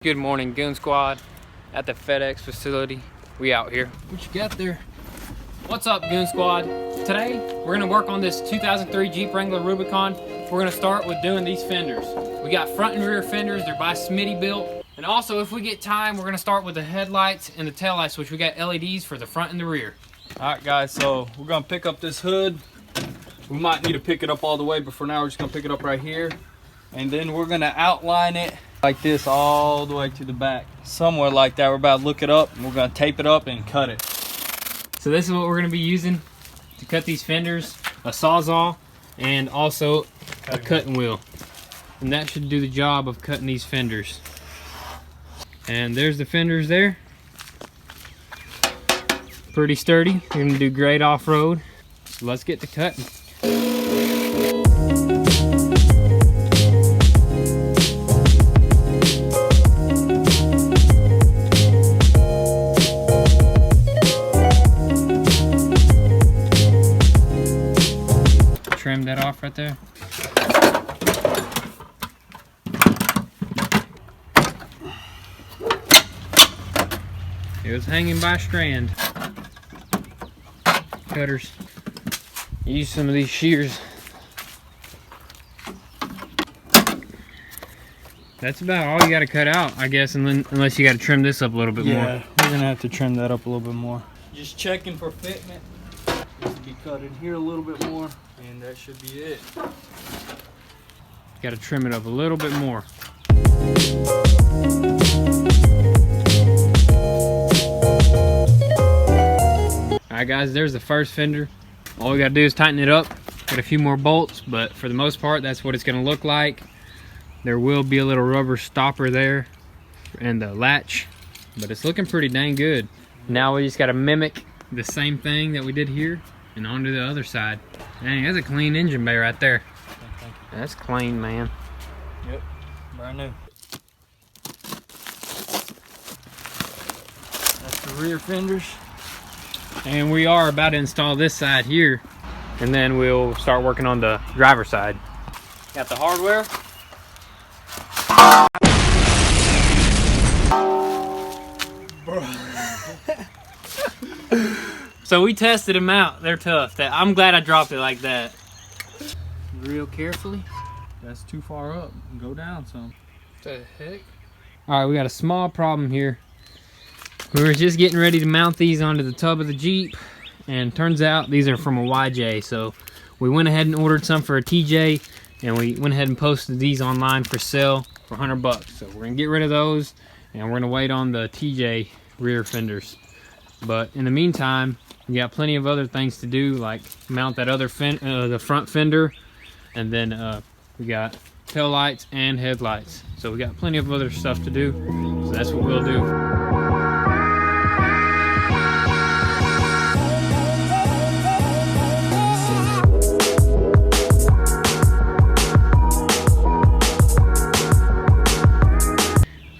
Good morning, Goon Squad at the FedEx facility. We out here. What you got there? What's up, Goon Squad? Today, we're gonna work on this 2003 Jeep Wrangler Rubicon. We're gonna start with doing these fenders. We got front and rear fenders. They're by Smitty built. And also, if we get time, we're gonna start with the headlights and the taillights, which we got LEDs for the front and the rear. All right, guys, so we're gonna pick up this hood. We might need to pick it up all the way, but for now, we're just gonna pick it up right here. And then we're gonna outline it like this all the way to the back. Somewhere like that. We're about to look it up, and we're gonna tape it up and cut it. So this is what we're gonna be using to cut these fenders. A Sawzall and also a cutting wheel. And that should do the job of cutting these fenders. And there's the fenders there. Pretty sturdy. You're gonna do great off-road. So let's get to cutting. Trim that off right there. It was hanging by a strand. Cutters. Use some of these shears. That's about all you got to cut out, I guess, unless you got to trim this up a little bit more. Yeah, we're gonna have to trim that up a little bit more. Just checking for fitment. Needs to be cut in here a little bit more, and that should be it. Got to trim it up a little bit more. Alright guys, there's the first fender. All we got to do is tighten it up. Got a few more bolts, but for the most part, that's what it's going to look like. There will be a little rubber stopper there and the latch, but it's looking pretty dang good. Now we just got to mimic the same thing that we did here and onto the other side. Dang, that's a clean engine bay right there. That's clean, man. Yep, brand new. That's the rear fenders. And we are about to install this side here, and then we'll start working on the driver's side. Got the hardware. So we tested them out. They're tough. I'm glad I dropped it like that. Real carefully. That's too far up. Go down some. What the heck? All right, we got a small problem here. We were just getting ready to mount these onto the tub of the Jeep, and turns out these are from a YJ. So we went ahead and ordered some for a TJ, and we went ahead and posted these online for sale for 100 bucks. So we're gonna get rid of those, and we're gonna wait on the TJ rear fenders. But in the meantime, we got plenty of other things to do, like mount that other the front fender, and then we got tail lights and headlights. So we got plenty of other stuff to do. So that's what we'll do.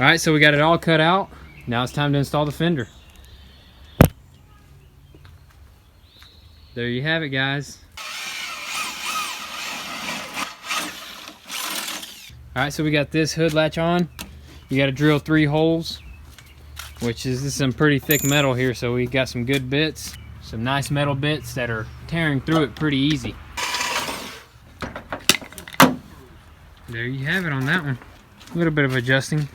All right, so we got it all cut out. Now it's time to install the fender. There you have it, guys. All right, so we got this hood latch on. You got to drill 3 holes, which is some pretty thick metal here. So we got some good bits, some nice metal bits that are tearing through it pretty easy. There you have it on that one. A little bit of adjusting.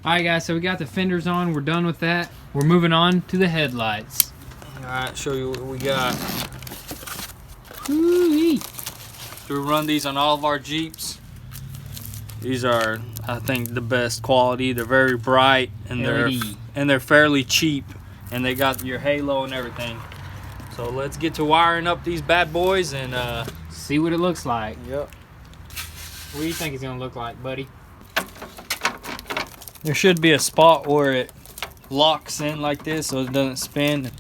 Alright guys, so we got the fenders on, we're done with that. We're moving on to the headlights. Alright, show you what we got. Woo-wee. So we run these on all of our Jeeps. These are, I think, the best quality. They're very bright, and they're fairly cheap, and they got your halo and everything. So let's get to wiring up these bad boys and see what it looks like. Yep. What do you think it's gonna look like, buddy? There should be a spot where it locks in like this so it doesn't spin.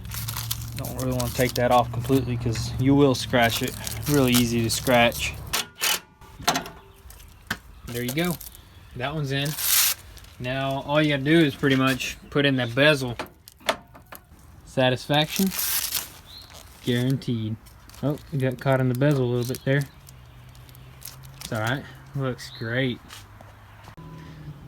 Don't really want to take that off completely because you will scratch it. Really easy to scratch. There you go. That one's in. Now all you gotta do is pretty much put in that bezel. Satisfaction guaranteed. Oh, you got caught in the bezel a little bit there. It's alright, looks great.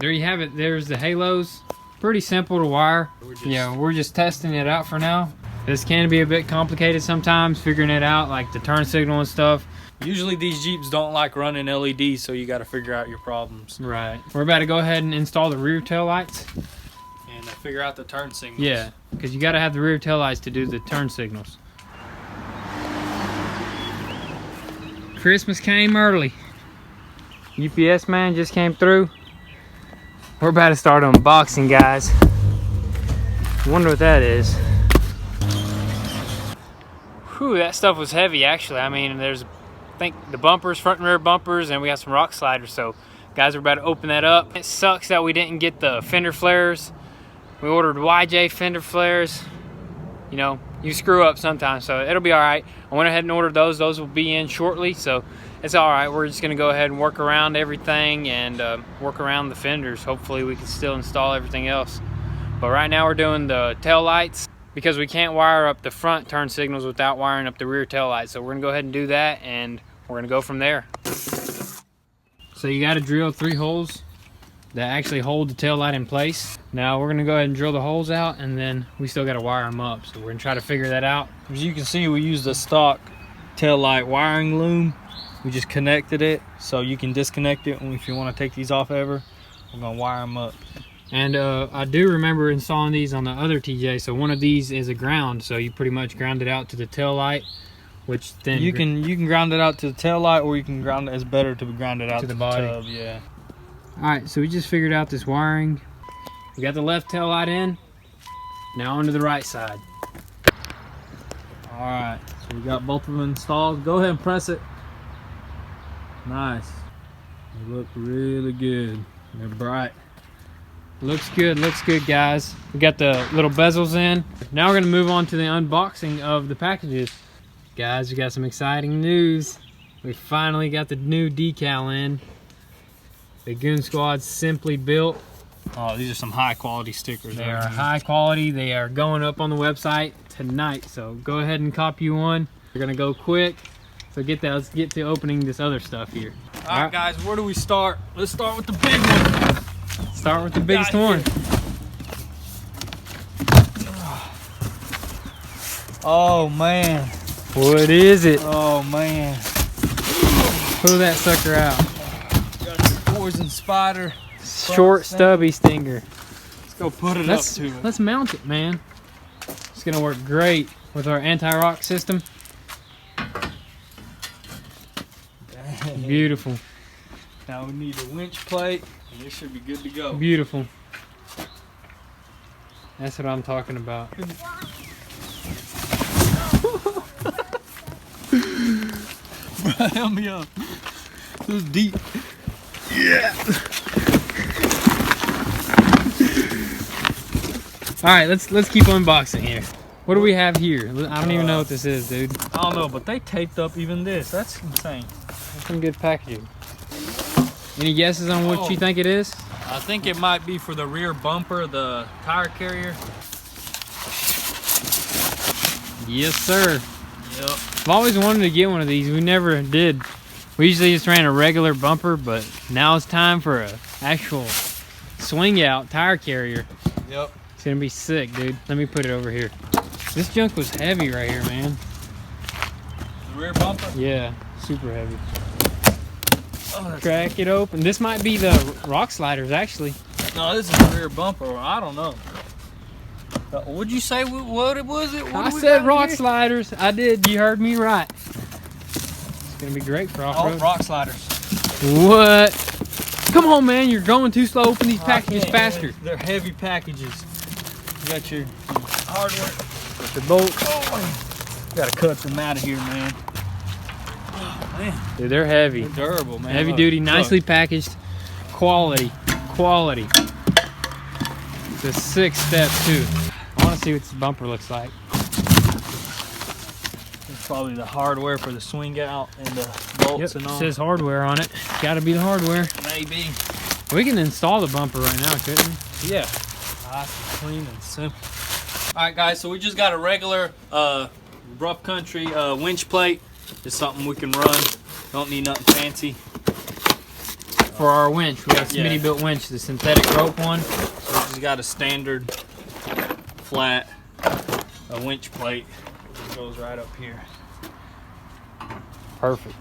There you have it, there's the halos. Pretty simple to wire. We're just testing it out for now. This can be a bit complicated sometimes, figuring it out, like the turn signal and stuff. Usually these Jeeps don't like running LEDs, so you got to figure out your problems. Right. We're about to go ahead and install the rear tail lights. And figure out the turn signals. Yeah, because you got to have the rear tail lights to do the turn signals. Christmas came early. UPS man just came through. We're about to start unboxing, guys. Wonder what that is. Whew, that stuff was heavy actually. I mean, there's, I think the bumpers, front and rear bumpers, and we got some rock sliders. So guys, we're about to open that up. It sucks that we didn't get the fender flares. We ordered YJ fender flares. You know, you screw up sometimes, so it'll be all right. I went ahead and ordered those. Those will be in shortly, so it's all right. We're just gonna go ahead and work around everything and work around the fenders. Hopefully we can still install everything else. But right now we're doing the tail lights because we can't wire up the front turn signals without wiring up the rear tail lights. So we're gonna go ahead and do that, and we're gonna go from there. So you gotta drill 3 holes that actually hold the tail light in place. Now we're gonna go ahead and drill the holes out, and then we still gotta wire them up. So we're gonna try to figure that out. As you can see, we used the stock tail light wiring loom. We just connected it, so you can disconnect it if you want to take these off ever. We're gonna wire them up. And I do remember installing these on the other TJ. So one of these is a ground, so you pretty much ground it out to the tail light, which then you can ground it out to the tail light, or you can ground it. It's better to ground it out to the body. Tub, yeah. All right, so we just figured out this wiring. We got the left tail light in. Now onto the right side. All right, so we got both of them installed. Go ahead and press it. Nice. They look really good. They're bright. Looks good, guys. We got the little bezels in. Now we're gonna move on to the unboxing of the packages. Guys, we got some exciting news. We finally got the new decal in. The Goon Squad Simply Built. Oh, these are some high quality stickers. They are high quality. They are going up on the website tonight. So go ahead and copy one. We're gonna go quick. So let's get to opening this other stuff here. All right, guys, where do we start? Let's start with the big one. Start with the biggest one. Oh man. What is it? Oh man. Pull that sucker out. Got the poison spider. Short stubby stinger. Let's go put it up to it. Let's mount it, man. It's gonna work great with our anti-rock system. Dang. Beautiful. Now we need a winch plate, and this should be good to go. Beautiful. That's what I'm talking about. Help me up. This is deep. Yeah. All right, let's keep unboxing here. What do we have here? I don't even know what this is, dude. I don't know, but they taped up even this. That's insane. That's some good packaging. Any guesses on what you think it is? I think it might be for the rear bumper, the tire carrier. Yes, sir. Yep. I've always wanted to get one of these. We never did. We usually just ran a regular bumper, but now it's time for an actual swing out tire carrier. Yep. It's gonna be sick, dude. Let me put it over here. This junk was heavy right here, man. The rear bumper? Yeah, super heavy. Oh, Crack it open. This might be the rock sliders, actually. No, this is the rear bumper. I don't know. What'd you say? What it was? I said rock sliders. I did. You heard me right. It's gonna be great for off-road. Oh, rock sliders. What? Come on, man. You're going too slow. Open these packages faster. They're heavy packages. You got your hardware. With the bolt. Oh, gotta cut them out of here, man. Oh, man. Dude, they're heavy. They're durable, man. Heavy duty, nicely packaged. Quality. Quality. It's a 6-step, too. I want to see what this bumper looks like. It's probably the hardware for the swing out and the bolts and all. It says hardware on it. Gotta be the hardware. Maybe. We can install the bumper right now, couldn't we? Yeah. Nice and clean and simple. All right, guys, so we just got a regular rough country winch plate. It's something we can run. Don't need nothing fancy. For our winch, we got a Smitty built winch, the synthetic rope one. So we just got a standard flat winch plate. It goes right up here. Perfect.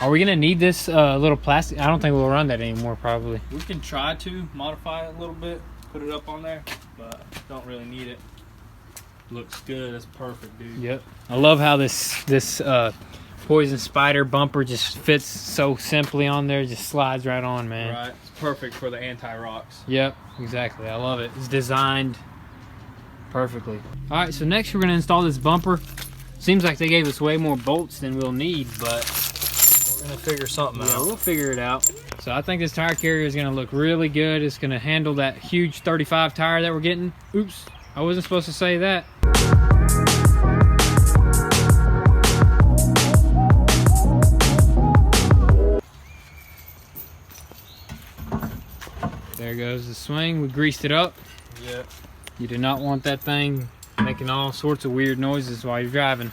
Are we gonna need this little plastic? I don't think we'll run that anymore, probably. We can try to modify it a little bit, put it up on there, but don't really need it. Looks good. That's perfect, dude. Yep. I love how this Poison Spider bumper just fits so simply on there. Just slides right on, man. Right. It's perfect for the anti-rocks. Yep. Exactly. I love it. It's designed perfectly. All right. So next we're gonna install this bumper. Seems like they gave us way more bolts than we'll need, but we're gonna figure something out. Yeah, we'll figure it out. So I think this tire carrier is gonna look really good. It's gonna handle that huge 35 tire that we're getting. Oops. I wasn't supposed to say that. There goes the swing. We greased it up. Yep. You do not want that thing making all sorts of weird noises while you're driving.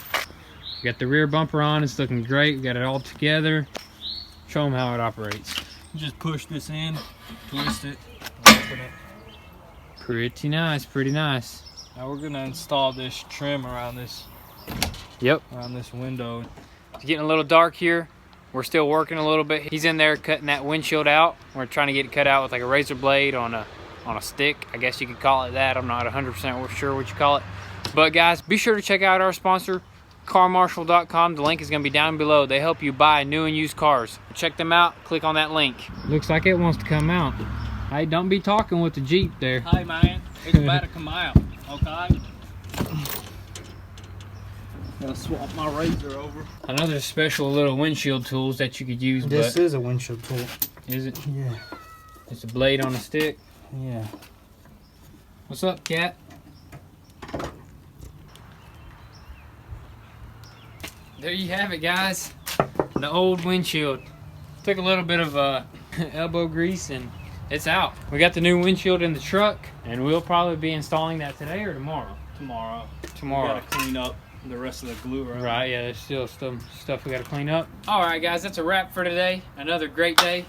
We got the rear bumper on. It's looking great. We got it all together. Show them how it operates. Just push this in, twist it, open it. Pretty nice. Pretty nice. Now we're gonna install this trim around this. Yep. Around this window. It's getting a little dark here. We're still working a little bit. He's in there cutting that windshield out. We're trying to get it cut out with like a razor blade on a stick. I guess you could call it that. I'm not 100% sure what you call it. But guys, be sure to check out our sponsor, carmarshal.com. The link is going to be down below. They help you buy new and used cars. Check them out. Click on that link. Looks like it wants to come out. Hey, don't be talking with the Jeep there. Hey man, it's about to come out. Okay. Gonna swap my razor over. Another special little windshield tools that you could use. This is a windshield tool. Is it? Yeah. It's a blade on a stick. Yeah. What's up, cat? There you have it, guys. The old windshield. Took a little bit of elbow grease and it's out. We got the new windshield in the truck and we'll probably be installing that today or tomorrow. Tomorrow. Tomorrow. We gotta clean up the rest of the glue around. Right, yeah, there's still some stuff we gotta clean up. Alright guys, that's a wrap for today. Another great day.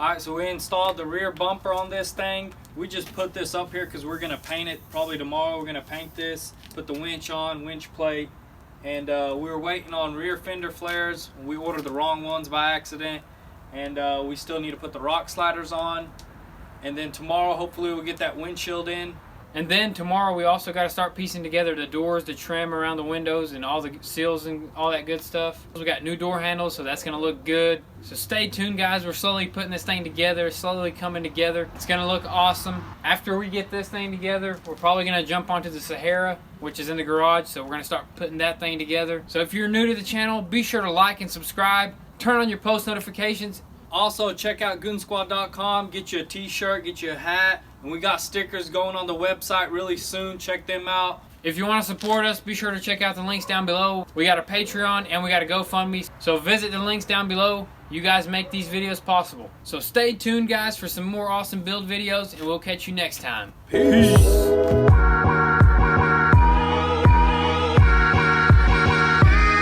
Alright, so we installed the rear bumper on this thing. We just put this up here because we're gonna paint it probably tomorrow. We're gonna paint this, put the winch on, winch plate, and we were waiting on rear fender flares. We ordered the wrong ones by accident, and we still need to put the rock sliders on. And then tomorrow, hopefully, we'll get that windshield in. And then tomorrow we also got to start piecing together the doors, the trim around the windows, and all the seals and all that good stuff. We got new door handles, so that's going to look good. So stay tuned, guys. We're slowly putting this thing together, slowly coming together. It's going to look awesome. After we get this thing together, we're probably going to jump onto the Sahara, which is in the garage. So we're going to start putting that thing together. So if you're new to the channel, be sure to like and subscribe. Turn on your post notifications. Also, check out goonzquad.com. Get you a t-shirt, get you a hat. And we got stickers going on the website really soon. Check them out. If you want to support us, be sure to check out the links down below. We got a Patreon and we got a GoFundMe. So visit the links down below. You guys make these videos possible. So stay tuned, guys, for some more awesome build videos, and we'll catch you next time. Peace.